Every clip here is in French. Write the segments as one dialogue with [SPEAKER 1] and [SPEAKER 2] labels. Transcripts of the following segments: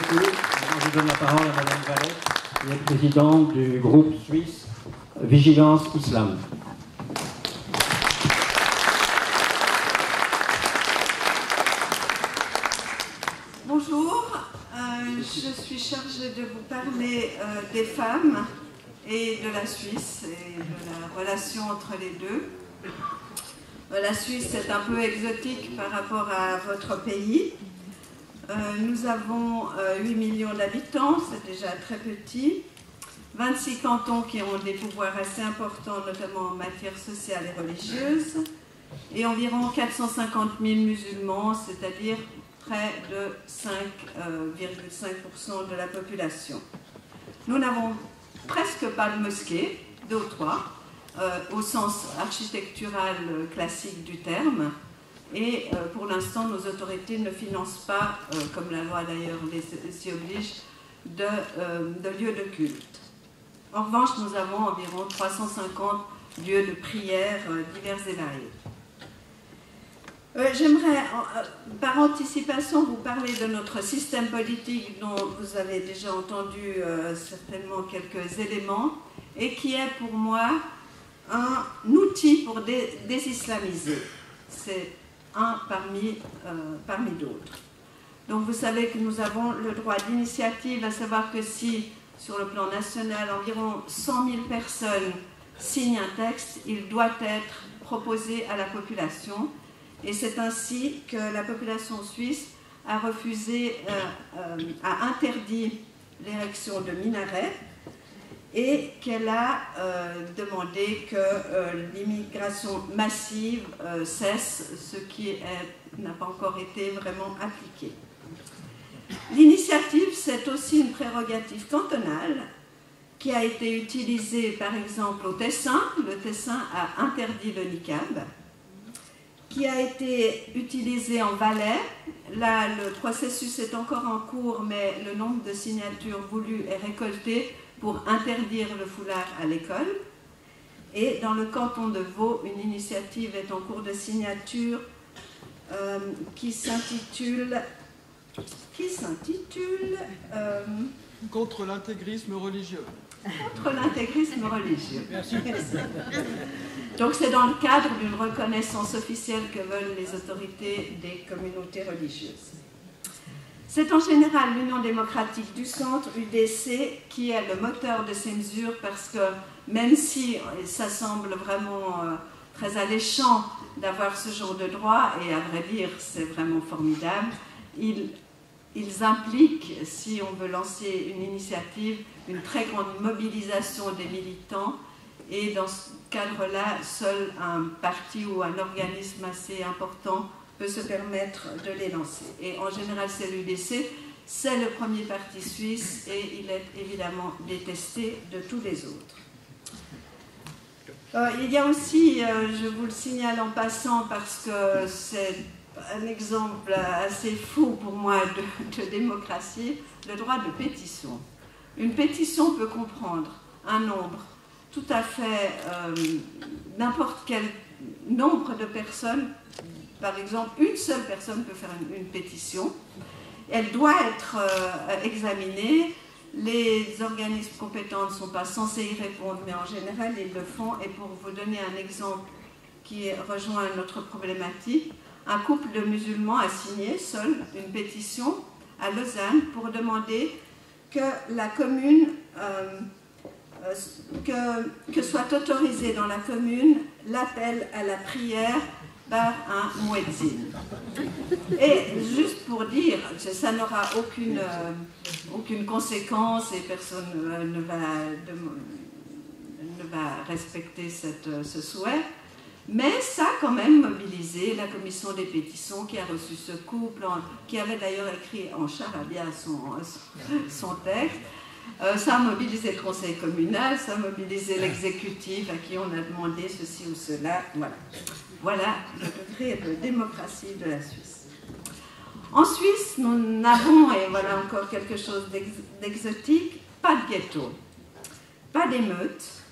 [SPEAKER 1] beaucoup. Maintenant, je donne la parole à Madame Valette, qui est présidente du groupe suisse Vigilance Islam.
[SPEAKER 2] Bonjour, je suis chargée de vous parler des femmes et de la Suisse et de la relation entre les deux. La Suisse est un peu exotique par rapport à votre pays. Nous avons 8 millions d'habitants, c'est déjà très petit. 26 cantons qui ont des pouvoirs assez importants, notamment en matière sociale et religieuse. Et environ 450 000 musulmans, c'est-à-dire près de 5,5% de la population. Nous n'avons presque pas de mosquées, 2 ou 3, au sens architectural classique du terme. Et pour l'instant, nos autorités ne financent pas, comme la loi d'ailleurs s'y oblige, de lieux de culte. En revanche, nous avons environ 350 lieux de prière divers et variés. J'aimerais, par anticipation, vous parler de notre système politique dont vous avez déjà entendu certainement quelques éléments et qui est pour moi un outil pour désislamiser. C'est un parmi d'autres. Donc vous savez que nous avons le droit d'initiative, à savoir que si, sur le plan national, environ 100 000 personnes signent un texte, il doit être proposé à la population. Et c'est ainsi que la population suisse a refusé, a interdit l'érection de minarets et qu'elle a demandé que l'immigration massive cesse, ce qui n'a pas encore été vraiment appliqué. L'initiative, c'est aussi une prérogative cantonale qui a été utilisée par exemple au Tessin. Le Tessin a interdit le niqab, qui a été utilisé en Valais. Là, le processus est encore en cours, mais le nombre de signatures voulues est récolté pour interdire le foulard à l'école. Et dans le canton de Vaud, une initiative est en cours de signature qui s'intitule
[SPEAKER 3] Contre l'intégrisme religieux.
[SPEAKER 2] Contre l'intégrisme religieux. Merci. Donc c'est dans le cadre d'une reconnaissance officielle que veulent les autorités des communautés religieuses. C'est en général l'Union démocratique du centre, UDC, qui est le moteur de ces mesures parce que même si ça semble vraiment très alléchant d'avoir ce genre de droit, et à vrai dire c'est vraiment formidable, ils impliquent, si on veut lancer une initiative, une très grande mobilisation des militants, et dans ce cadre-là, seul un parti ou un organisme assez important peut se permettre de les lancer. Et en général, c'est l'UDC, c'est le premier parti suisse, et il est évidemment détesté de tous les autres. Il y a aussi, je vous le signale en passant parce que c'est un exemple assez fou pour moi de démocratie, le droit de pétition. Une pétition peut comprendre un nombre tout à fait, n'importe quel nombre de personnes. Par exemple, une seule personne peut faire une pétition. Elle doit être examinée. Les organismes compétents ne sont pas censés y répondre, mais en général, ils le font. Et pour vous donner un exemple qui rejoint notre problématique, un couple de musulmans a signé seul une pétition à Lausanne pour demander que la commune, que soit autorisé dans la commune l'appel à la prière par un muezzin. Et juste pour dire, ça n'aura aucune conséquence et personne ne va respecter ce souhait. Mais ça a quand même mobilisé la commission des pétitions qui a reçu ce couple, qui avait d'ailleurs écrit en charabia son texte. Ça a mobilisé le conseil communal, ça a mobilisé l'exécutif à qui on a demandé ceci ou cela. Voilà le degré de démocratie de la Suisse. En Suisse, nous n'avons, et voilà encore quelque chose d'exotique, pas de ghetto, pas d'émeutes,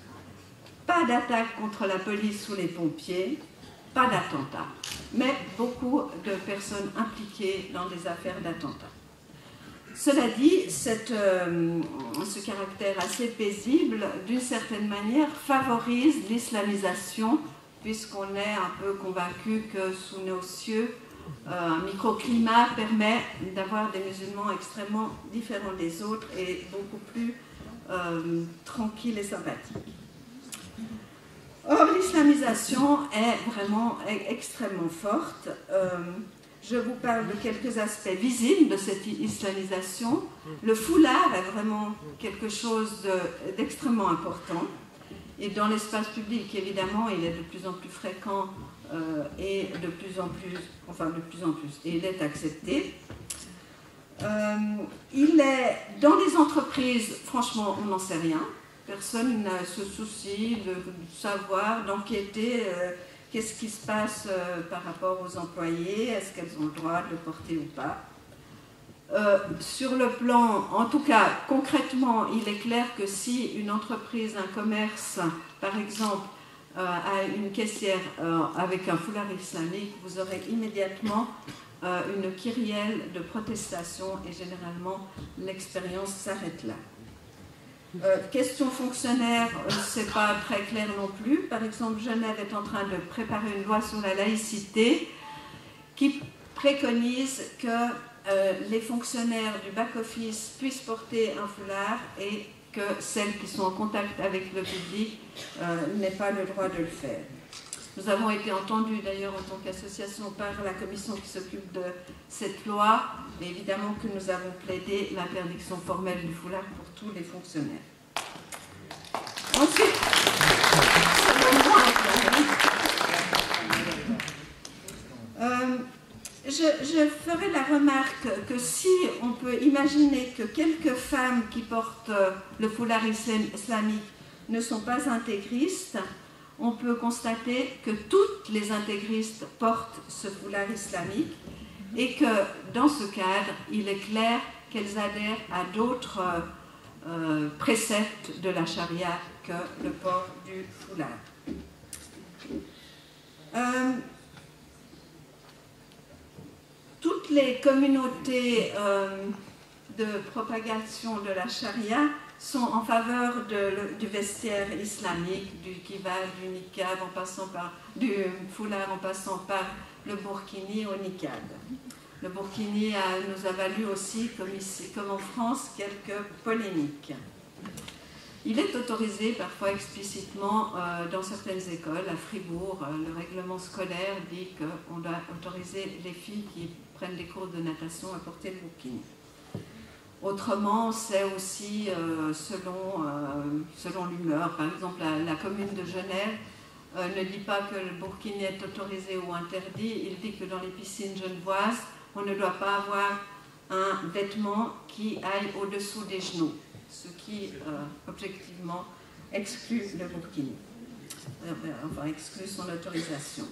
[SPEAKER 2] pas d'attaque contre la police ou les pompiers, pas d'attentats, mais beaucoup de personnes impliquées dans des affaires d'attentats. Cela dit, ce caractère assez paisible, d'une certaine manière, favorise l'islamisation, puisqu'on est un peu convaincu que sous nos cieux, un microclimat permet d'avoir des musulmans extrêmement différents des autres et beaucoup plus tranquilles et sympathiques. Or, l'islamisation est vraiment extrêmement forte. Je vous parle de quelques aspects visibles de cette islamisation. Le foulard est vraiment quelque chose d'extrêmement important. Et dans l'espace public, évidemment, il est de plus en plus fréquent et de plus en plus, et il est accepté. Il est dans les entreprises, franchement, on n'en sait rien. Personne ne se soucie de savoir, d'enquêter qu'est-ce qui se passe par rapport aux employés, est-ce qu'elles ont le droit de le porter ou pas. Sur le plan, en tout cas, concrètement, il est clair que si une entreprise, un commerce, par exemple, a une caissière avec un foulard islamique, vous aurez immédiatement une kyrielle de protestation et généralement l'expérience s'arrête là. Question fonctionnaire, c'est pas très clair non plus. Par exemple, Genève est en train de préparer une loi sur la laïcité qui préconise que les fonctionnaires du back-office puissent porter un foulard et que celles qui sont en contact avec le public n'aient pas le droit de le faire. Nous avons été entendus d'ailleurs en tant qu'association par la commission qui s'occupe de cette loi, et évidemment que nous avons plaidé l'interdiction formelle du foulard pour tous les fonctionnaires. Ensuite, je ferai la remarque que si on peut imaginer que quelques femmes qui portent le foulard islamique ne sont pas intégristes, on peut constater que toutes les intégristes portent ce foulard islamique et que dans ce cadre, il est clair qu'elles adhèrent à d'autres préceptes de la charia que le port du foulard. Toutes les communautés de propagation de la charia sont en faveur du vestiaire islamique, du kival, du niqab, du foulard en passant par le burkini au niqab. Le burkini nous a valu aussi, comme ici, comme en France, quelques polémiques. Il est autorisé parfois explicitement dans certaines écoles. À Fribourg, le règlement scolaire dit qu'on doit autoriser les filles qui prennent des cours de natation à porter le burkini. Autrement, c'est aussi selon l'humeur. Par exemple, la commune de Genève ne dit pas que le burkini est autorisé ou interdit. Il dit que dans les piscines genevoises, on ne doit pas avoir un vêtement qui aille au-dessous des genoux, ce qui, objectivement, exclut le burkini, enfin, exclut son autorisation.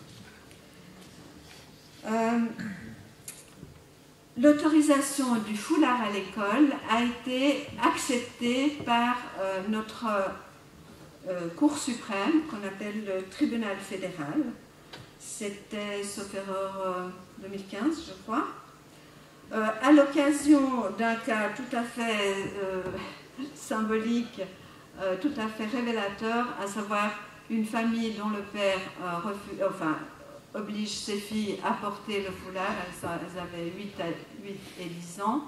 [SPEAKER 2] L'autorisation du foulard à l'école a été acceptée par notre Cour suprême, qu'on appelle le tribunal fédéral. C'était, sauf erreur, 2015, je crois. À l'occasion d'un cas tout à fait symbolique, tout à fait révélateur, à savoir une famille dont le père oblige ses filles à porter le foulard, elles avaient 8 et 10 ans,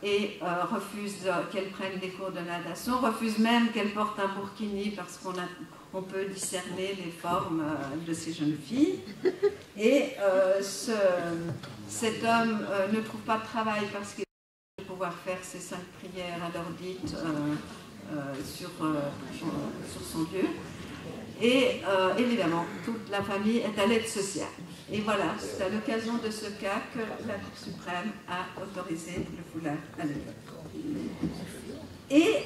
[SPEAKER 2] et refuse qu'elles prennent des cours de natation, refuse même qu'elles portent un burkini parce qu'on peut discerner les formes de ces jeunes filles. Et cet homme ne trouve pas de travail parce qu'il va pouvoir faire ses 5 prières à l'heure dite sur son Dieu. Et évidemment, toute la famille est à l'aide sociale. Et voilà, c'est à l'occasion de ce cas que la Cour suprême a autorisé le foulard à l'école. Et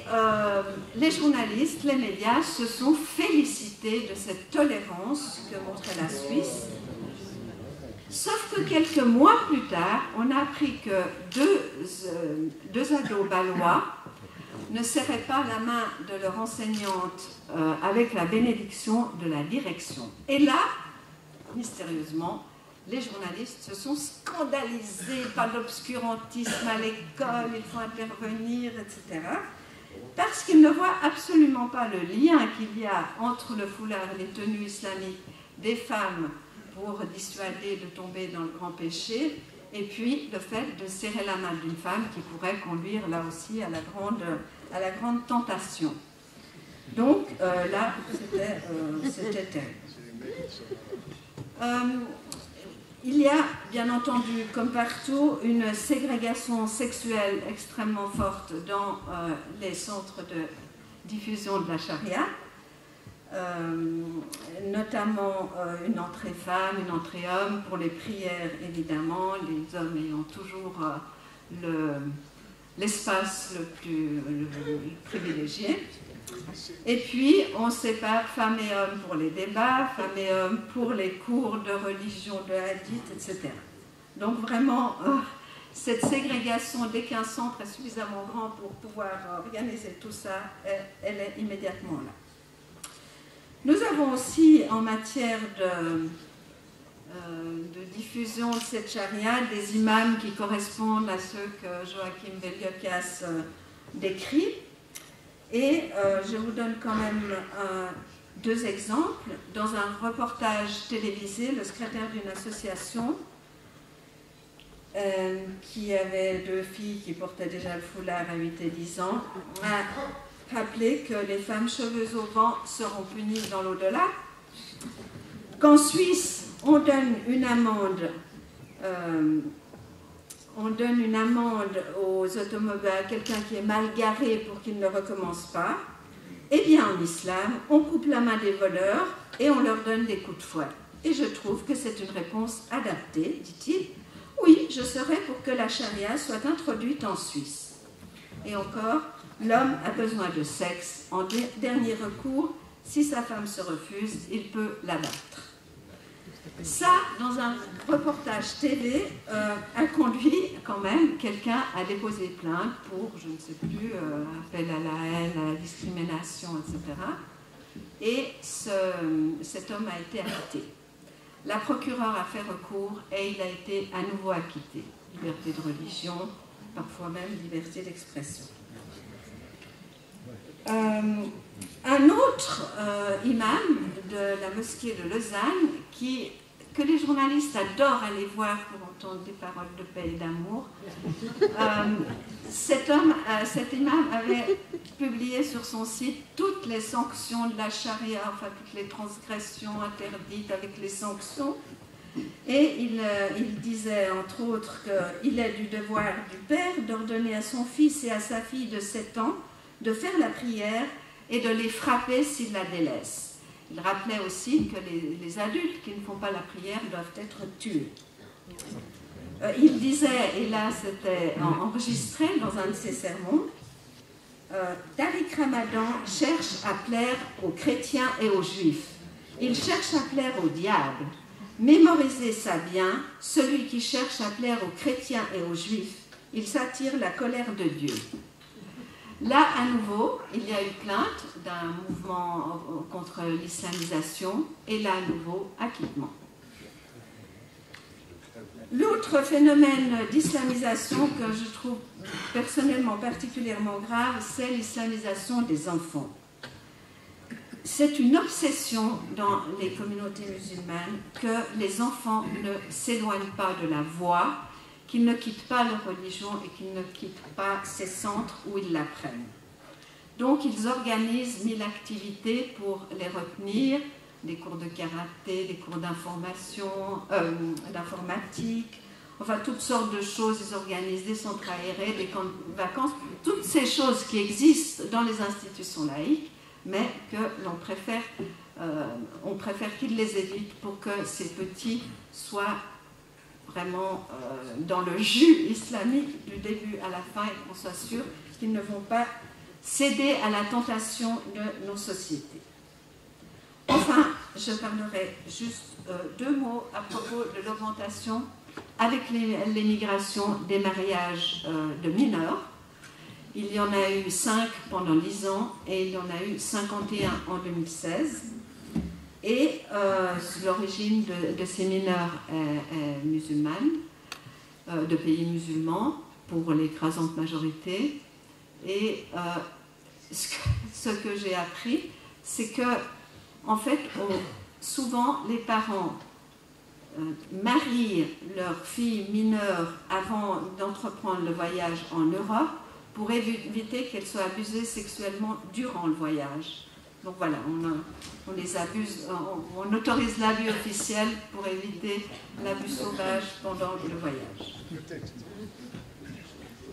[SPEAKER 2] les journalistes, les médias se sont félicités de cette tolérance que montrait la Suisse. Sauf que quelques mois plus tard, on a appris que deux ados balois ne serraient pas la main de leur enseignante avec la bénédiction de la direction. Et là, mystérieusement, les journalistes se sont scandalisés par l'obscurantisme à l'école, il faut intervenir, etc. Parce qu'ils ne voient absolument pas le lien qu'il y a entre le foulard et les tenues islamiques des femmes pour dissuader de tomber dans le grand péché, et puis le fait de serrer la main d'une femme qui pourrait conduire là aussi à la grande tentation. Donc là, c'était elle. Il y a, bien entendu, comme partout, une ségrégation sexuelle extrêmement forte dans les centres de diffusion de la charia, notamment une entrée femme, une entrée homme, pour les prières évidemment, les hommes ayant toujours l'espace le plus privilégié. Et puis, on sépare femmes et hommes pour les débats, femmes et hommes pour les cours de religion, de hadith, etc. Donc vraiment, cette ségrégation, dès qu'un centre est suffisamment grand pour pouvoir organiser tout ça, elle est immédiatement là. Nous avons aussi, en matière de diffusion de cette charia, des imams qui correspondent à ceux que Joachim Beliokas décrit. Et je vous donne quand même deux exemples. Dans un reportage télévisé, le secrétaire d'une association qui avait deux filles qui portaient déjà le foulard à 8 et 10 ans a rappelé que les femmes cheveuses au vent seront punies dans l'au-delà. Qu'en Suisse, on donne une amende aux automobiles, à quelqu'un qui est mal garé pour qu'il ne recommence pas. Eh bien, en islam, on coupe la main des voleurs et on leur donne des coups de fouet. Et je trouve que c'est une réponse adaptée, dit-il. Oui, je serai pour que la charia soit introduite en Suisse. Et encore, l'homme a besoin de sexe. En dernier recours, si sa femme se refuse, il peut l'abattre. Ça, dans un reportage TV, a conduit quand même quelqu'un à déposer plainte pour, je ne sais plus, appel à la haine, à la discrimination, etc. Et cet homme a été arrêté. La procureure a fait recours et il a été à nouveau acquitté. Liberté de religion, parfois même liberté d'expression. Un autre imam de la mosquée de Lausanne, que les journalistes adorent aller voir pour entendre des paroles de paix et d'amour, cet imam avait publié sur son site toutes les sanctions de la charia, enfin toutes les transgressions interdites avec les sanctions, et il disait entre autres qu'il est du devoir du père d'ordonner à son fils et à sa fille de 7 ans de faire la prière et de les frapper s'ils la délaissent. Il rappelait aussi que les adultes qui ne font pas la prière doivent être tués. Il disait, et là c'était enregistré dans un de ses sermons, Tariq Ramadan cherche à plaire aux chrétiens et aux juifs. Il cherche à plaire au diable. Mémorisez ça bien, celui qui cherche à plaire aux chrétiens et aux juifs, il s'attire la colère de Dieu. Là, à nouveau, il y a eu plainte d'un mouvement contre l'islamisation, et là, à nouveau, acquittement. L'autre phénomène d'islamisation que je trouve personnellement particulièrement grave, c'est l'islamisation des enfants. C'est une obsession dans les communautés musulmanes que les enfants ne s'éloignent pas de la voie, qu'ils ne quittent pas leur religion et qu'ils ne quittent pas ces centres où ils l'apprennent. Donc ils organisent 1000 activités pour les retenir, des cours de karaté, des cours d'information, d'informatique, enfin toutes sortes de choses. Ils organisent des centres aérés, des camps de vacances, toutes ces choses qui existent dans les institutions laïques, mais que l'on préfère, on préfère qu'ils les évitent pour que ces petits soient vraiment dans le jus islamique du début à la fin et qu'on soit sûr qu'ils ne vont pas céder à la tentation de nos sociétés. Enfin, je parlerai juste 2 mots à propos de l'augmentation avec l'émigration des mariages de mineurs. Il y en a eu 5 pendant 10 ans et il y en a eu 51 en 2016. Et l'origine de ces mineurs est musulmane, de pays musulmans, pour l'écrasante majorité. Et ce que j'ai appris, c'est que, en fait, souvent, les parents marient leurs filles mineures avant d'entreprendre le voyage en Europe pour éviter qu'elles soient abusées sexuellement durant le voyage. Donc voilà, on les abuse, on autorise l'abus officiel pour éviter l'abus sauvage pendant le voyage.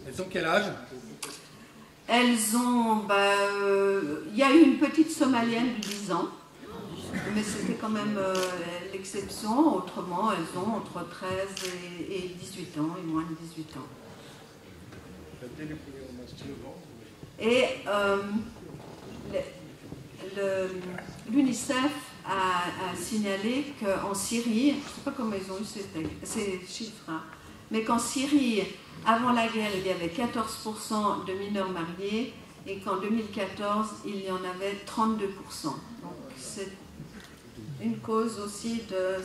[SPEAKER 4] Elles ont quel âge?
[SPEAKER 2] Elles ont, il y a eu une petite Somalienne de 10 ans, mais c'était quand même l'exception. Autrement, elles ont entre 13 et 18 ans, et moins de 18 ans. Et l'UNICEF a signalé qu'en Syrie, je ne sais pas comment ils ont eu ces chiffres, hein, mais qu'en Syrie, avant la guerre, il y avait 14% de mineurs mariés et qu'en 2014, il y en avait 32%. Donc c'est une cause aussi de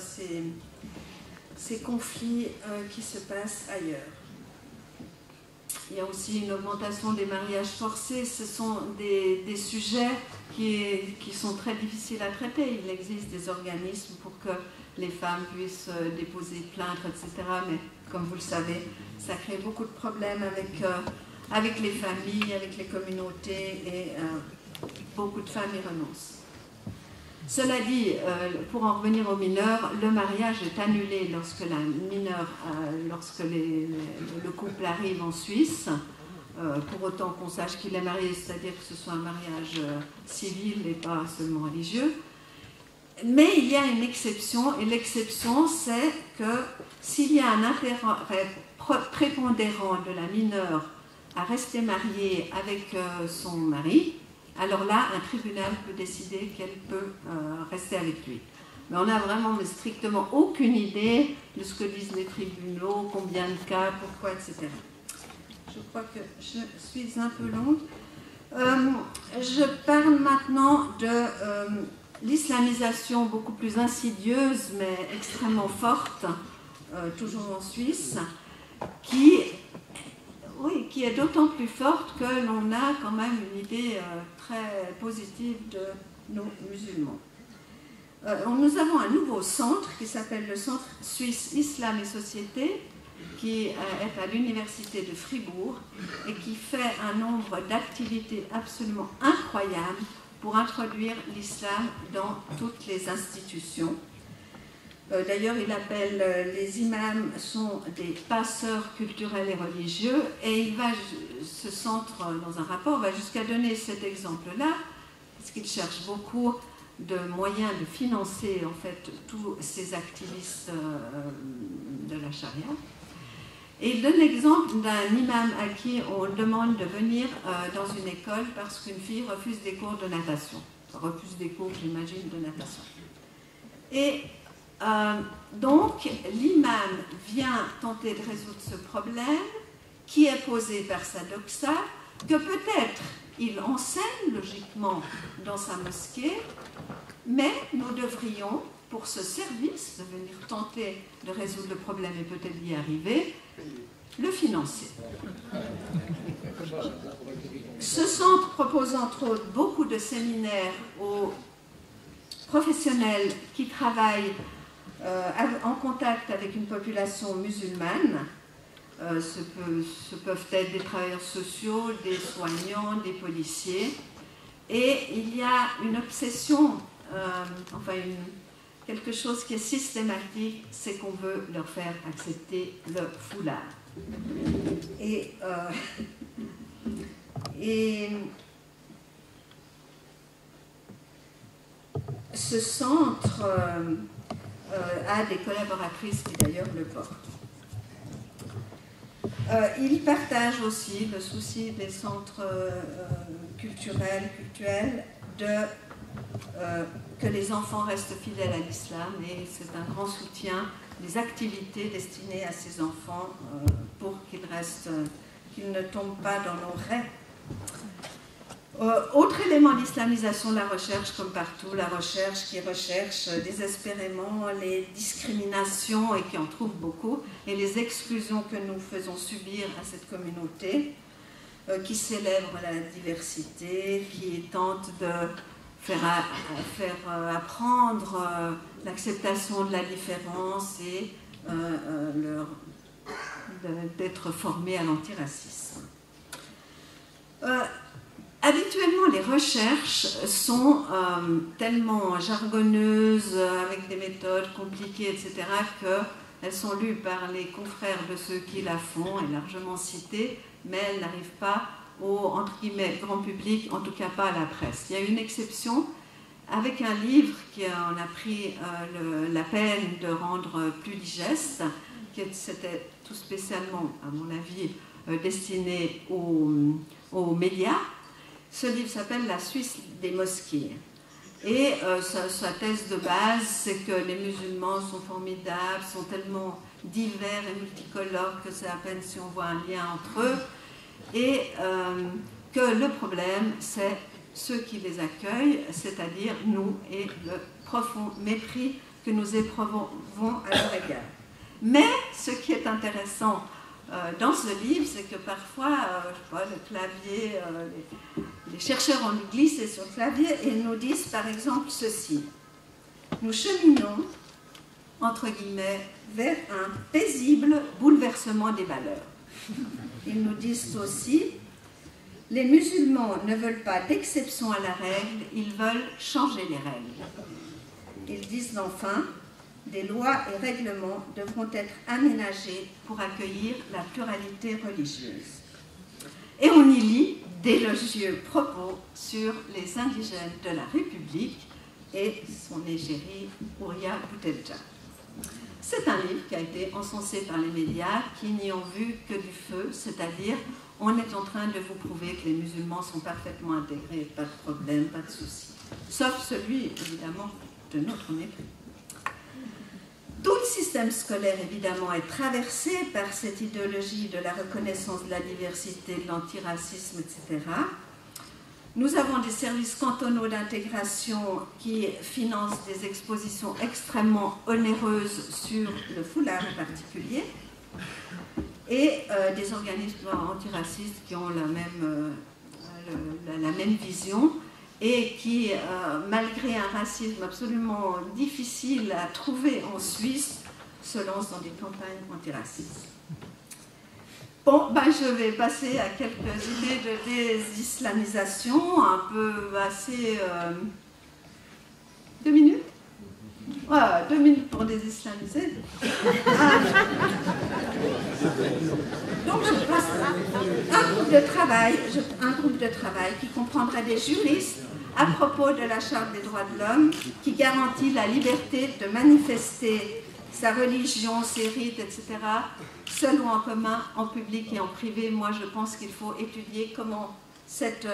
[SPEAKER 2] ces conflits qui se passent ailleurs. Il y a aussi une augmentation des mariages forcés. Ce sont des sujets qui sont très difficiles à traiter. Il existe des organismes pour que les femmes puissent déposer plainte, etc. Mais comme vous le savez, ça crée beaucoup de problèmes avec les familles, avec les communautés, et beaucoup de femmes y renoncent. Cela dit, pour en revenir aux mineurs, le mariage est annulé lorsque la mineure, lorsque le couple arrive en Suisse, pour autant qu'on sache qu'il est marié, c'est-à-dire que ce soit un mariage civil et pas seulement religieux. Mais il y a une exception, et l'exception, c'est que s'il y a un intérêt prépondérant de la mineure à rester mariée avec son mari, alors là, un tribunal peut décider qu'elle peut rester avec lui. Mais on n'a vraiment strictement aucune idée de ce que disent les tribunaux, combien de cas, pourquoi, etc. Je crois que je suis un peu longue. Je parle maintenant de l'islamisation beaucoup plus insidieuse, mais extrêmement forte, toujours en Suisse, qui est d'autant plus forte que l'on a quand même une idée très positive de nos musulmans. Nous avons un nouveau centre qui s'appelle le Centre Suisse Islam et Société, qui est à l'université de Fribourg et qui fait un nombre d'activités absolument incroyables pour introduire l'islam dans toutes les institutions. D'ailleurs, il appelle les imams sont des passeurs culturels et religieux, et ce centre, dans un rapport, va jusqu'à donner cet exemple-là, parce qu'il cherche beaucoup de moyens de financer en fait tous ces activistes de la charia. Et il donne l'exemple d'un imam à qui on demande de venir dans une école parce qu'une fille refuse des cours de natation. Refuse des cours, j'imagine, de natation. Et donc, l'imam vient tenter de résoudre ce problème qui est posé par sa doxa, que peut-être il enseigne logiquement dans sa mosquée, mais nous devrions, pour ce service, de venir tenter de résoudre le problème et peut-être y arriver, le financer. Ce centre propose entre autres beaucoup de séminaires aux professionnels qui travaillent en contact avec une population musulmane. Ce peuvent être des travailleurs sociaux, des soignants, des policiers. Et il y a une obsession, quelque chose qui est systématique, c'est qu'on veut leur faire accepter le foulard. Et ce centre a des collaboratrices qui d'ailleurs le portent. Il partage aussi le souci des centres cultuels que les enfants restent fidèles à l'islam, et c'est un grand soutien des activités destinées à ces enfants pour qu'ils ne tombent pas dans nos raies. Autre élément d'islamisation de la recherche, comme partout, la recherche qui recherche désespérément les discriminations et qui en trouve beaucoup, et les exclusions que nous faisons subir à cette communauté, qui célèbre la diversité, qui tente de faire apprendre l'acceptation de la différence et d'être formé à l'antiracisme. Habituellement, les recherches sont tellement jargonneuses, avec des méthodes compliquées, etc., qu'elles sont lues par les confrères de ceux qui la font, et largement citées, mais elles n'arrivent pas au, entre guillemets, grand public, en tout cas pas à la presse. Il y a une exception avec un livre qui en a pris la peine de rendre plus digeste, qui c'était tout spécialement, à mon avis, destiné aux médias. Ce livre s'appelle « La Suisse des mosquées ». Et sa thèse de base, c'est que les musulmans sont formidables, sont tellement divers et multicolores que c'est à peine si on voit un lien entre eux. Et que le problème, c'est ceux qui les accueillent, c'est-à-dire nous, et le profond mépris que nous éprouvons à leur égard. Mais ce qui est intéressant dans ce livre, c'est que parfois, je sais pas, le clavier, les chercheurs ont glissé sur le clavier et nous disent par exemple ceci. Nous cheminons, entre guillemets, vers un paisible bouleversement des valeurs. Ils nous disent aussi, les musulmans ne veulent pas d'exception à la règle, ils veulent changer les règles. Ils disent enfin, des lois et règlements devront être aménagés pour accueillir la pluralité religieuse. Et on y lit d'élogieux propos sur les indigènes de la République et son égérie Ouria Bouteflika. C'est un livre qui a été encensé par les médias qui n'y ont vu que du feu, c'est-à-dire on est en train de vous prouver que les musulmans sont parfaitement intégrés, pas de problème, pas de souci. Sauf celui, évidemment, de notre mépris. Tout le système scolaire, évidemment, est traversé par cette idéologie de la reconnaissance de la diversité, de l'antiracisme, etc. Nous avons des services cantonaux d'intégration qui financent des expositions extrêmement onéreuses sur le foulard en particulier, et des organismes antiracistes qui ont la même vision et qui, malgré un racisme absolument difficile à trouver en Suisse, se lancent dans des campagnes antiracistes. Bon, je vais passer à quelques idées de désislamisation, un peu assez... 2 minutes? Ouais, 2 minutes pour désislamiser. Donc je passe un groupe de travail qui comprendra des juristes à propos de la Charte des droits de l'homme qui garantit la liberté de manifester sa religion, ses rites, etc., seul ou en commun, en public et en privé. Moi, je pense qu'il faut étudier comment cet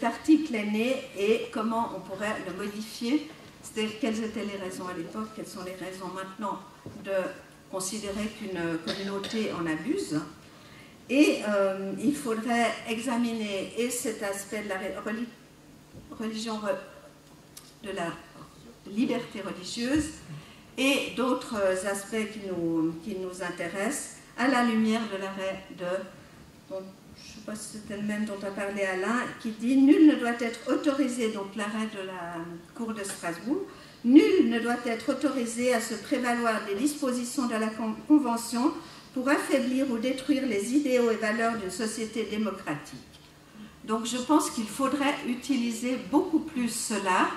[SPEAKER 2] article est né et comment on pourrait le modifier. C'est-à-dire quelles étaient les raisons à l'époque, quelles sont les raisons maintenant de considérer qu'une communauté en abuse. Et il faudrait examiner et cet aspect de la religion, de la liberté religieuse et d'autres aspects qui nous intéressent à la lumière de l'arrêt je ne sais pas si c'était le même dont a parlé Alain, qui dit « Nul ne doit être autorisé », donc l'arrêt de la Cour de Strasbourg, « Nul ne doit être autorisé à se prévaloir des dispositions de la Convention pour affaiblir ou détruire les idéaux et valeurs d'une société démocratique. » Donc je pense qu'il faudrait utiliser beaucoup plus cela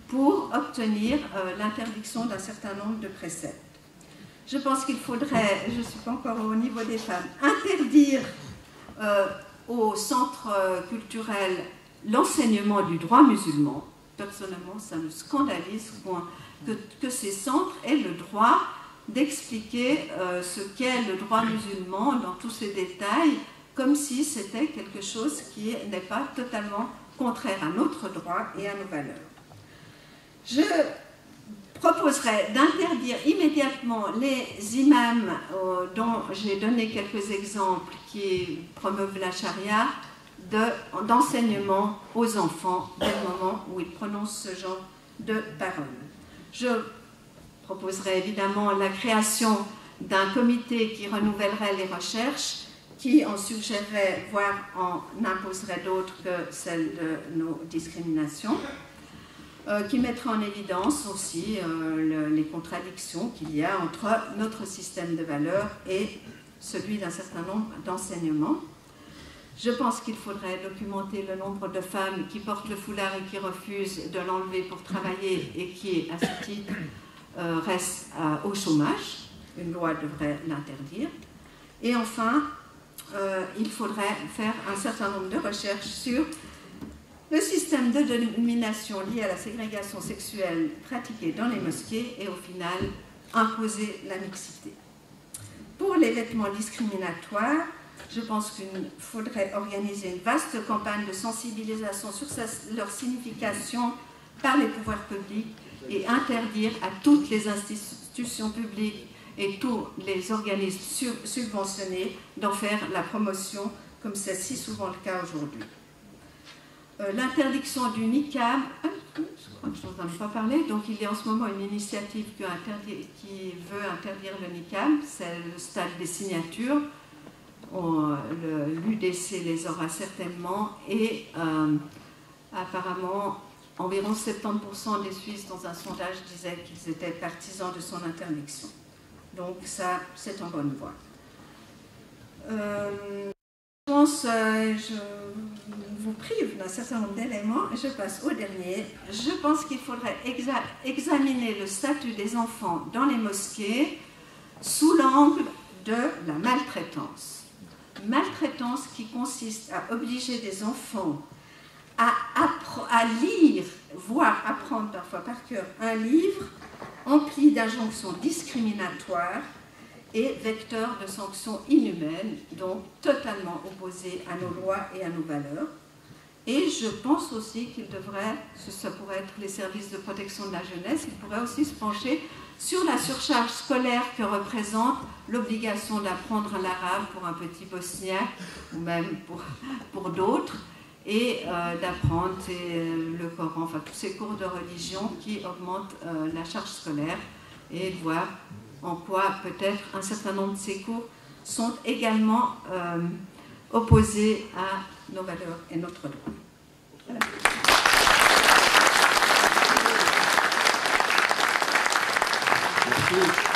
[SPEAKER 2] pour obtenir l'interdiction d'un certain nombre de préceptes. Je pense qu'il faudrait, je ne suis pas encore au niveau des femmes, interdire au centre culturel l'enseignement du droit musulman. Personnellement, ça me scandalise que ces centres aient le droit d'expliquer ce qu'est le droit musulman dans tous ses détails, comme si c'était quelque chose qui n'est pas totalement contraire à notre droit et à nos valeurs. Je proposerais d'interdire immédiatement les imams dont j'ai donné quelques exemples qui promeuvent la charia d'enseignement aux enfants dès le moment où ils prononcent ce genre de paroles. Je proposerai évidemment la création d'un comité qui renouvellerait les recherches, qui en suggérerait, voire en imposerait d'autres que celles de nos discriminations, qui mettrait en évidence aussi les contradictions qu'il y a entre notre système de valeurs et celui d'un certain nombre d'enseignements. Je pense qu'il faudrait documenter le nombre de femmes qui portent le foulard et qui refusent de l'enlever pour travailler et qui, à ce titre, restent au chômage. Une loi devrait l'interdire. Et enfin, il faudrait faire un certain nombre de recherches sur le système de domination lié à la ségrégation sexuelle pratiquée dans les mosquées et au final imposer la mixité. Pour les vêtements discriminatoires, je pense qu'il faudrait organiser une vaste campagne de sensibilisation sur leur signification par les pouvoirs publics et interdire à toutes les institutions publiques et tous les organismes subventionnés d'en faire la promotion, comme c'est si souvent le cas aujourd'hui. L'interdiction du niqab, je crois que je n'en ai pas parlé, donc il y a en ce moment une initiative qui veut interdire le niqab, c'est le stade des signatures. L'UDC les aura certainement et apparemment environ 70% des Suisses dans un sondage disaient qu'ils étaient partisans de son interdiction. Donc ça, c'est en bonne voie. Je pense, je vous prive d'un certain nombre d'éléments, je passe au dernier. Je pense qu'il faudrait examiner le statut des enfants dans les mosquées sous l'angle de la maltraitance. Maltraitance qui consiste à obliger des enfants à lire, voire apprendre parfois par cœur un livre empli d'injonctions discriminatoires et vecteur de sanctions inhumaines, donc totalement opposées à nos lois et à nos valeurs. Et je pense aussi qu'il devrait, ça pourrait être les services de protection de la jeunesse, il pourrait aussi se pencher sur la surcharge scolaire que représente l'obligation d'apprendre l'arabe pour un petit bosniaque ou même pour d'autres, et d'apprendre le Coran, enfin tous ces cours de religion qui augmentent la charge scolaire, et voir en quoi peut-être un certain nombre de ces cours sont également opposés à nos valeurs et notre droit. Voilà.
[SPEAKER 1] Merci.